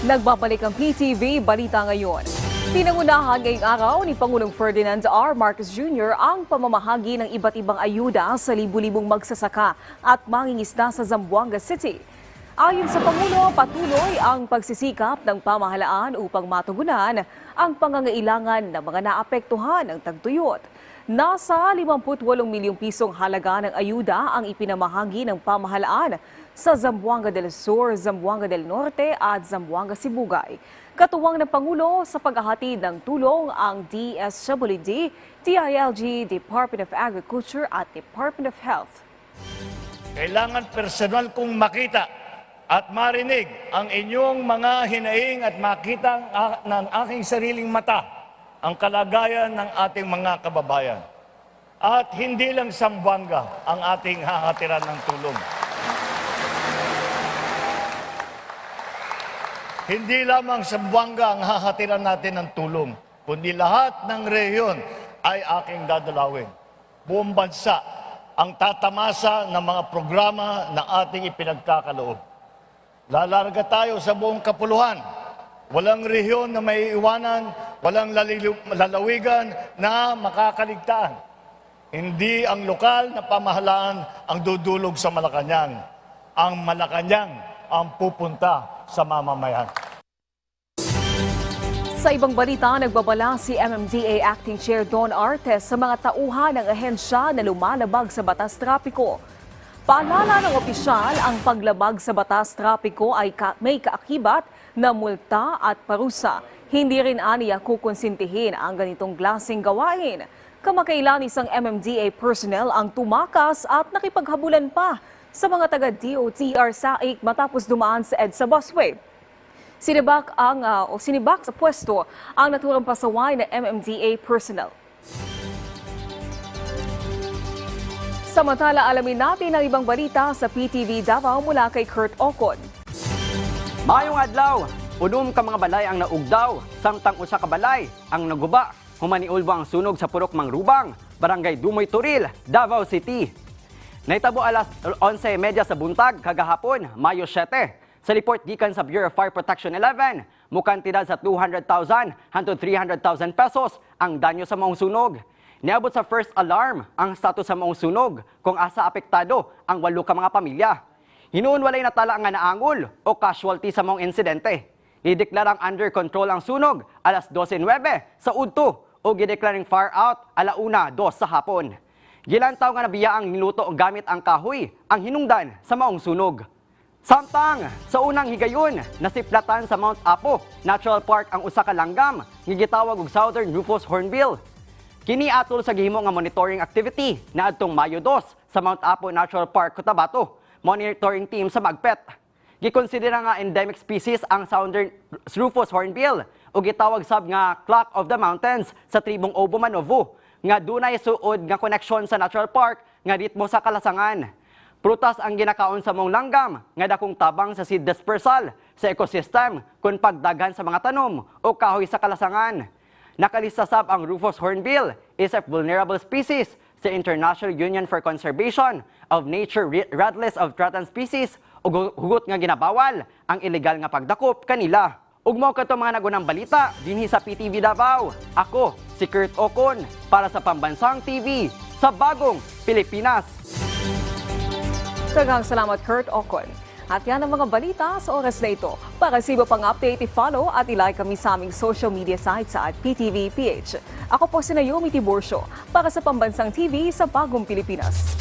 Nagbabalik ang PTV Balita Ngayon. Pinangunahan ngayong araw ni Pangulong Ferdinand R. Marcos Jr. ang pamamahagi ng iba't ibang ayuda sa libu-libong magsasaka at mangingisda sa Zamboanga City. Ayon sa Pangulo, patuloy ang pagsisikap ng pamahalaan upang matugunan ang pangangailangan ng mga naapektuhan ng tagtuyot. Nasa 58 milyong pisong halaga ng ayuda ang ipinamahagi ng pamahalaan sa Zamboanga del Sur, Zamboanga del Norte at Zamboanga Sibugay. Katuwang ng Pangulo sa paghahatid ng tulong ang DSWD, DILG, Department of Agriculture at Department of Health. Kailangan personal kong makita at marinig ang inyong mga hinaing at makita ng aking sariling mata ang kalagayan ng ating mga kababayan. At hindi lang Zamboanga ang ating hahatiran ng tulong. Hindi lamang Zamboanga ang hahatiran natin ng tulong, kundi lahat ng rehiyon ay aking dadalawin. Buong bansa ang tatamasa ng mga programa na ating ipinagkakaloob. Lalarga tayo sa buong kapuluhan. Walang rehiyon na may iwanan, walang lalawigan na makakaligtaan. Hindi ang lokal na pamahalaan ang dudulog sa Malacanang. Ang Malacanang ang pupunta sa mamamayan. Sa ibang balita, nagbabala si MMDA Acting Chair Don Artes sa mga tauhan ng ahensya na lumalabag sa batas trapiko. Paalala ng opisyal, ang paglabag sa batas trapiko ay may kaakibat na multa at parusa. Hindi rin aniya kukonsintihin ang ganitong klaseng gawain. Kamakailan isang MMDA personnel ang tumakas at nakipaghabulan pa sa mga taga-DOTR SAIC matapos dumaan sa EDSA busway. Sinibak sa pwesto ang naturang pasaway na MMDA personnel. Samantala, alamin natin ang ibang balita sa PTV Davao mula kay Kurt Ocon. Mayong adlaw, unom ka mga balay ang naugdaw, samtang usa ka balay ang naguba. Humaniulbo ang sunog sa Purok Mangrubang, Barangay Dumoy Turil, Davao City. Naitabo alas 11:30 sa buntag kagahapon, Mayo 7. Sa report gikan sa Bureau of Fire Protection 11, mukantidad sa 200,000 hangtod 300,000 pesos ang danyo sa maong sunog. Niabot sa first alarm ang status sa maong sunog kung asa apektado ang 8 ka mga pamilya. Hinuon walay natala nga naangol o casualty sa maong insidente. Ideklarang under control ang sunog alas 12:09 sa udto o gideklarang fire out ala 1:02 sa hapon. Gilantaw nga nabiya ang niluto gamit ang kahoy ang hinungdan sa maong sunog. Samtang sa unang higayon, nasiplatan sa Mount Apo Natural Park ang usa ka langgam nga gitawag og Southern Rufous Hornbill. Kini atol sa gihimo nga monitoring activity na adtong Mayo 2 sa Mount Apo Natural Park, Cotabato, monitoring team sa Magpet. Gikonsidera nga endemic species ang Southern Rufous Hornbill o gitawag sab nga Clock of the Mountains sa tribong Obo Manovo nga dunay suod nga koneksyon sa natural park nga ritmo sa kalasangan. Prutas ang ginakaon sa mong langgam nga dakong tabang sa seed dispersal sa ecosystem kung pagdagan sa mga tanom o kahoy sa kalasangan. Nakalista sab ang Rufous Hornbill is a vulnerable species sa International Union for Conservation of Nature Red List of Threatened Species o hugot nga ginabawal ang illegal nga pagdakop kanila. Ugmo kato mga nagunang balita dinhi sa PTV Davao. Ako si Kurt Ocon para sa Pambansang TV sa Bagong Pilipinas. Daghang salamat Kurt Ocon. At yan ang mga balita sa oras na ito. Para sa iba pang update, i-follow at i-like kami sa aming social media sites at PTV PH. Ako po si Naomi Tiburcio para sa Pambansang TV sa Bagong Pilipinas.